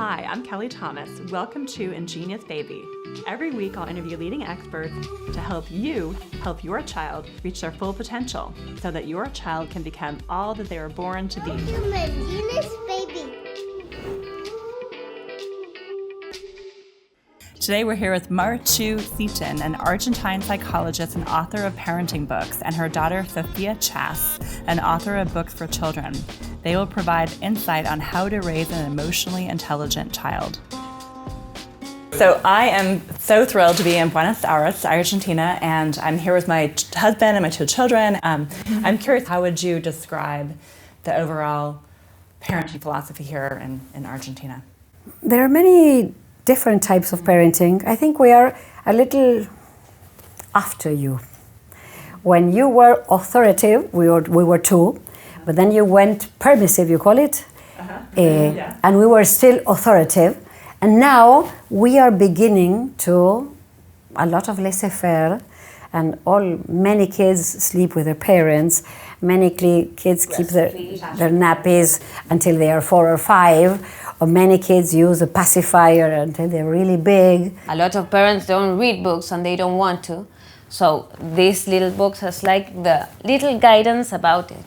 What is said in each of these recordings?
Hi, I'm Kelly Thomas. Welcome to Ingenious Baby. Every week I'll interview leading experts to help you help your child reach their full potential so that your child can become all that they were born to be. Welcome to Ingenious Baby. Today we're here with Marichu Seitun, an Argentine psychologist and author of parenting books, and her daughter Sofia Chas, an author of books for children. They will provide insight on how to raise an emotionally intelligent child. So I am so thrilled to be in Buenos Aires, Argentina, and I'm here with my husband and my two children. I'm curious, how would you describe the overall parenting philosophy here in Argentina? There are many different types of parenting. I think we are a little after you. When you were authoritative, we were two, but then you went permissive, you call it, and we were still authoritative. And now we are beginning to a lot of laissez-faire, and many kids sleep with their parents. Many kids keep their nappies until they are 4 or 5, or many kids use a pacifier until they're really big. A lot of parents don't read books and they don't want to. So these little books has like the little guidance about it.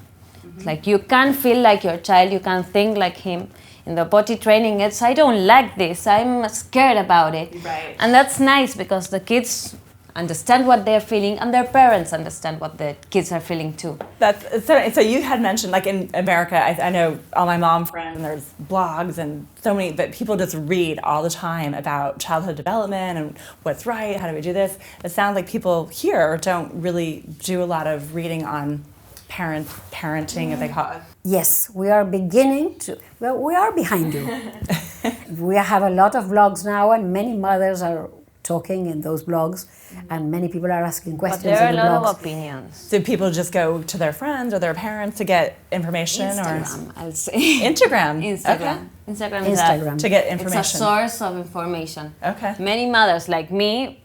It's like you can feel like your child, you can think like him. In the potty training, it's I don't like this, I'm scared about it. Right. And that's nice because the kids understand what they're feeling and their parents understand what the kids are feeling too. That's so you had mentioned, like in America, I know all my mom friends, and there's blogs and so many, but people just read all the time about childhood development and what's right, how do we do this. It sounds like people here don't really do a lot of reading on parenting, as they call it. Yes, we are beginning to, well, we are behind you. We have a lot of blogs now, and many mothers are talking in those blogs, and many people are asking questions But there are in a the lot blogs. of opinions. Do people just go to their friends or their parents to get information? Instagram, I'll say. Instagram? Instagram. Okay. Instagram. To get information. It's a source of information. Okay. Many mothers like me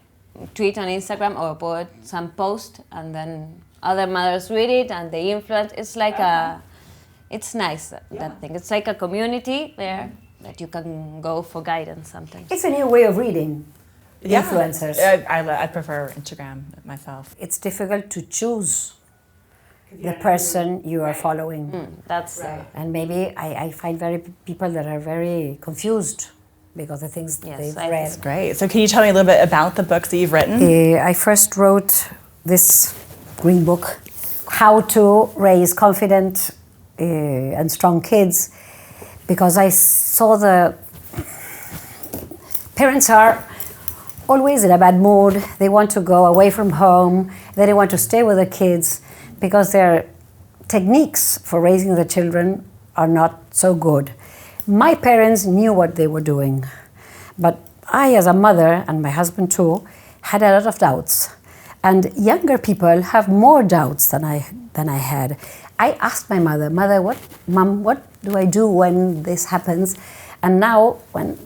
tweet on Instagram or put some post, and then other mothers read it and they influence. It's like it's nice, that thing. It's like a community there that you can go for guidance sometimes. It's a new way of reading. Yeah. Influencers. I prefer Instagram myself. It's difficult to choose the person you are following. That's And maybe I find people that are very confused because of the things Yes, they've I read. That's great. So can you tell me a little bit about the books that you've written? I first wrote this green book, How to Raise Confident and Strong Kids, because I saw the parents are always in a bad mood. They want to go away from home. They want to stay with the kids because their techniques for raising the children are not so good. My parents knew what they were doing, but I, as a mother, and my husband too, had a lot of doubts. And younger people have more doubts than I had. I asked my mother, Mom, what do I do when this happens? And now, when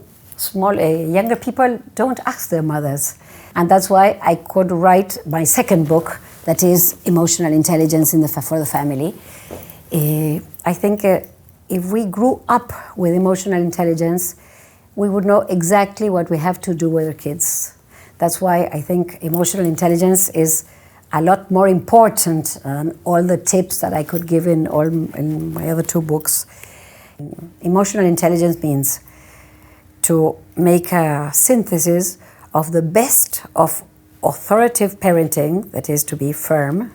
younger people don't ask their mothers. And that's why I could write my second book, that is Emotional Intelligence for the Family. I think if we grew up with emotional intelligence, we would know exactly what we have to do with our kids. That's why I think emotional intelligence is a lot more important than all the tips that I could give in my other two books. Emotional intelligence means to make a synthesis of the best of authoritative parenting, that is to be firm,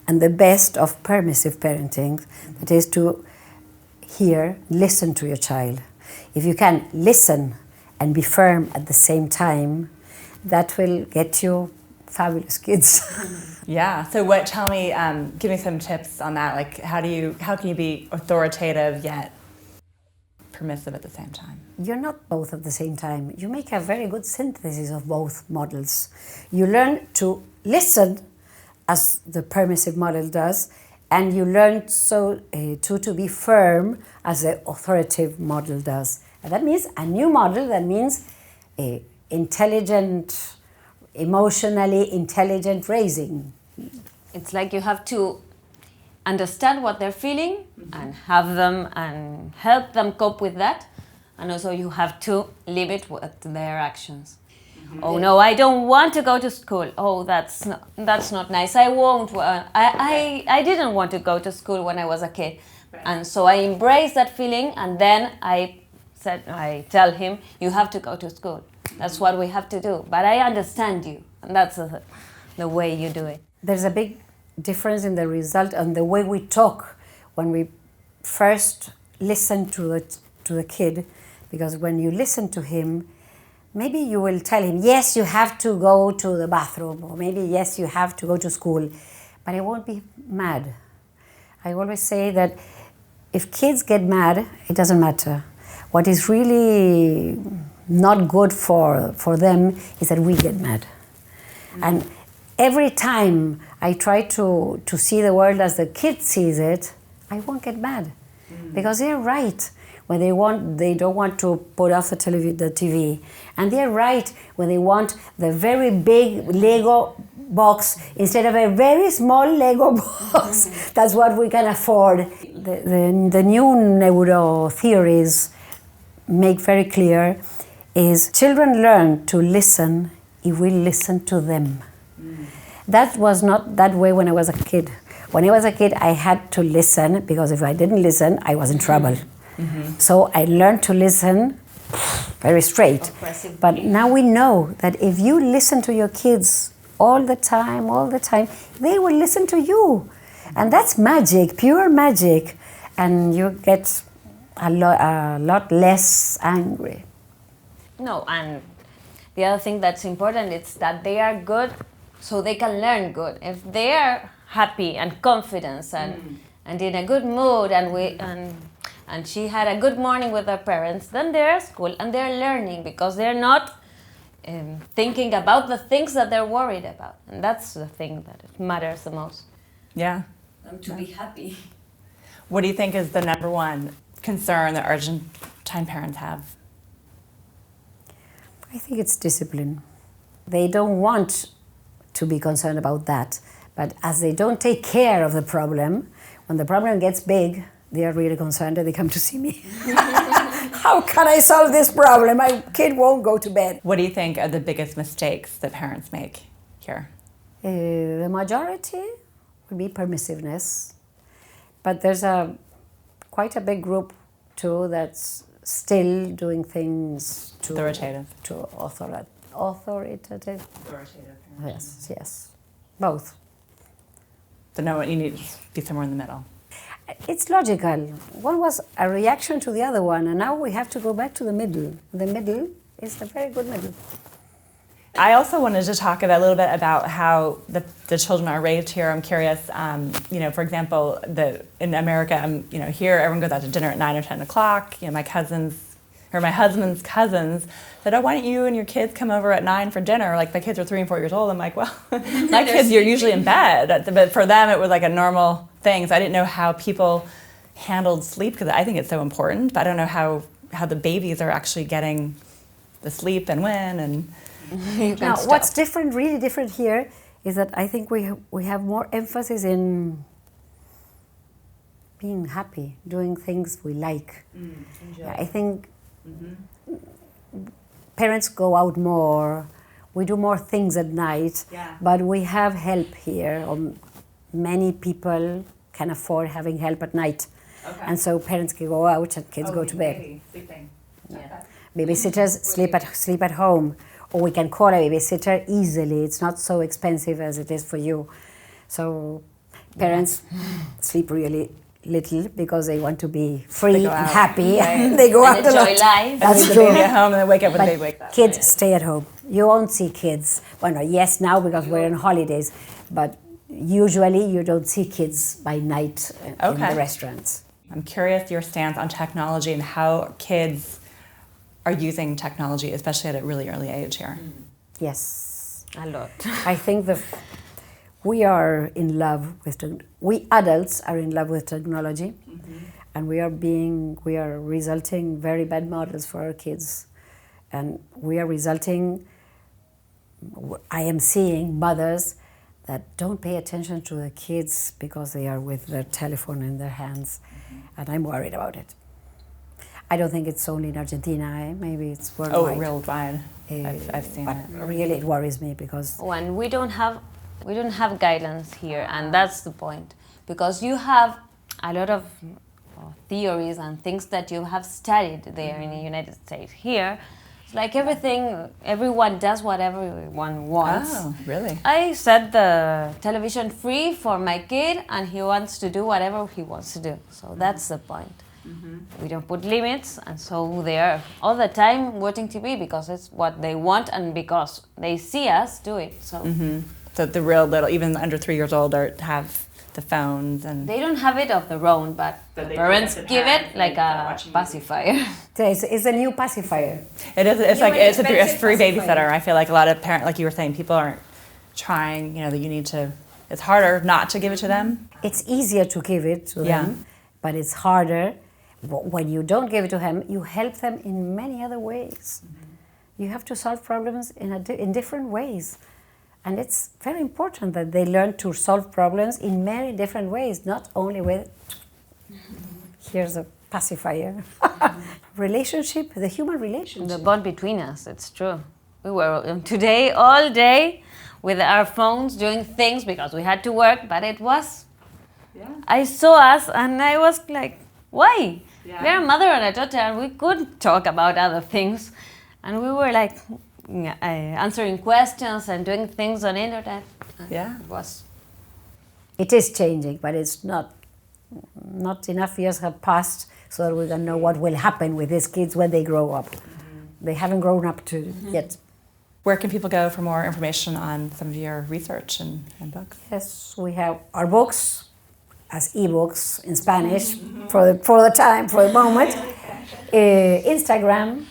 and the best of permissive parenting, that is to listen to your child. If you can listen and be firm at the same time, that will get you fabulous kids. Yeah. So give me some tips on that. Like how can you be authoritative yet permissive at the same time? You're not both at the same time. You make a very good synthesis of both models. You learn to listen as the permissive model does, and you learn to be firm as the authoritative model does. And that means a new model, that means intelligent, emotionally intelligent raising. It's like you have to understand what they're feeling and have them and help them cope with that. and also you have to limit their actions. Oh no, I don't want to go to school. Oh, that's not nice. I won't. I didn't want to go to school when I was a kid, and so I embrace that feeling, and then I tell him, you have to go to school. That's what we have to do. But I understand you, and that's the way you do it. There's a big difference in the result and the way we talk when we first listen to the kid, because when you listen to him, maybe you will tell him, yes, you have to go to the bathroom, or maybe, yes, you have to go to school, but I won't be mad. I always say that if kids get mad, it doesn't matter. What is really not good for them is that we get mad. And every time I try to see the world as the kid sees it, I won't get mad. Because they're right. When they don't want to put off the TV. And they're right when they want the very big Lego box instead of a very small Lego box. That's what we can afford. The new neuro theories make very clear is children learn to listen if we listen to them. That was not that way when I was a kid. When I was a kid, I had to listen, because if I didn't listen, I was in trouble. So I learned to listen very straight. But now we know that if you listen to your kids all the time, they will listen to you. And that's magic, pure magic. And you get a lot less angry. No, and the other thing that's important is that they are good so they can learn good. If they are happy and confident and in a good mood and she had a good morning with her parents, then they're at school and they're learning because they're not thinking about the things that they're worried about. And that's the thing that matters the most. Yeah. To be happy. What do you think is the number one concern that Argentine parents have? I think it's discipline. They don't want to be concerned about that. But as they don't take care of the problem, when the problem gets big, they are really concerned and they come to see me. How can I solve this problem? My kid won't go to bed. What do you think are the biggest mistakes that parents make here? The majority would be permissiveness. But there's quite a big group too that's still doing things to Authoritative. Authoritative. Yes. Both. So no, you need to be somewhere in the middle. It's logical. One was a reaction to the other one, and now we have to go back to the middle. The middle is a very good middle. I also wanted to talk a little bit about how the children are raised here. I'm curious, for example, in America, here everyone goes out to dinner at 9 or 10 o'clock. My husband's cousins said, oh, why don't you and your kids come over at 9 for dinner? Like, my kids are 3 and 4 years old. I'm like, well, my kids are usually in bed. But for them, it was like a normal thing. So I didn't know how people handled sleep, because I think it's so important. But I don't know how the babies are actually getting the sleep and when. And now, what's different, really different here, is that I think we have more emphasis in being happy, doing things we like. I think parents go out more, we do more things at night, but we have help here. Many people can afford having help at night. Okay. And so parents can go out and kids go to bed. Sleeping. Yeah. Babysitters sleep at home, or we can call a babysitter easily. It's not so expensive as it is for you. So parents sleep really little because they want to be free and happy, and they go out a lot. Enjoy life. That's true. true. Baby at home and then wake up when they wake up. Kids stay at home. You won't see kids. Well, no, yes, now because we're on holidays, but usually you don't see kids by night in the restaurants. I'm curious your stance on technology and how kids are using technology, especially at a really early age here. Yes. A lot. I think we are in love with we adults are in love with technology, and we are resulting very bad models for our kids, and I am seeing mothers that don't pay attention to the kids because they are with their telephone in their hands, and I'm worried about it. I don't think it's only in Argentina. Maybe it's Oh, worldwide. worldwide. I've seen But it. really, it worries me because When we don't have guidance here, and that's the point, because you have a lot of theories and things that you have studied there in the United States. Here, it's like everyone does whatever everyone wants. Oh, really? I set the television free for my kid, and he wants to do whatever he wants to do. So that's the point. We don't put limits, and so they are all the time watching TV because it's what they want and because they see us do it. So So the real little, even under 3 years old, have the phones and. they don't have it of their own, but the they parents give it to give parents it like and a watching pacifier. it's a new pacifier. It is. It's You like would it's a expect it free pacifier. babysitter. I feel like a lot of parents, like you were saying, people aren't trying. You know, that you need to. It's harder not to give it to them. It's easier to give it to Yeah. them, but it's harder. When you don't give it to them, you help them in many other ways. You have to solve problems in different ways. And it's very important that they learn to solve problems in many different ways, not only with, here's a pacifier. Relationship, the human relationship. The bond between us, it's true. We were today all day with our phones doing things because we had to work, but it was. Yeah. I saw us and I was like, why? Yeah. We're a mother and a daughter and we could talk about other things. And we were like answering questions and doing things on internet. And Yeah. It was. It is changing, but it's not enough years have passed so that we can know what will happen with these kids when they grow up. They haven't grown up yet. Where can people go for more information on some of your research and books? Yes, we have our books as ebooks in Spanish for the moment. Instagram,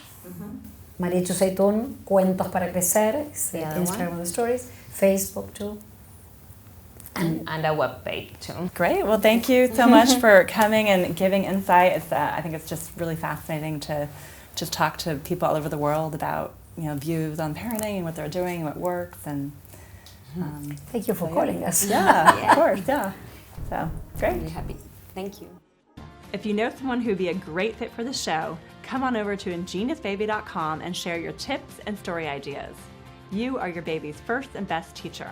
Marichu Seitun, Cuentos para Crecer, is the The other Instagram of the stories. Facebook too. And a web page too. Great. Well, thank you so much for coming and giving insight. I think it's just really fascinating to just talk to people all over the world about views on parenting and what they're doing, what works, and. Thank you for calling us. Yeah, of course. Yeah. So great. Really happy. Thank you. If you know someone who would be a great fit for the show, come on over to ingeniousbaby.com and share your tips and story ideas. You are your baby's first and best teacher.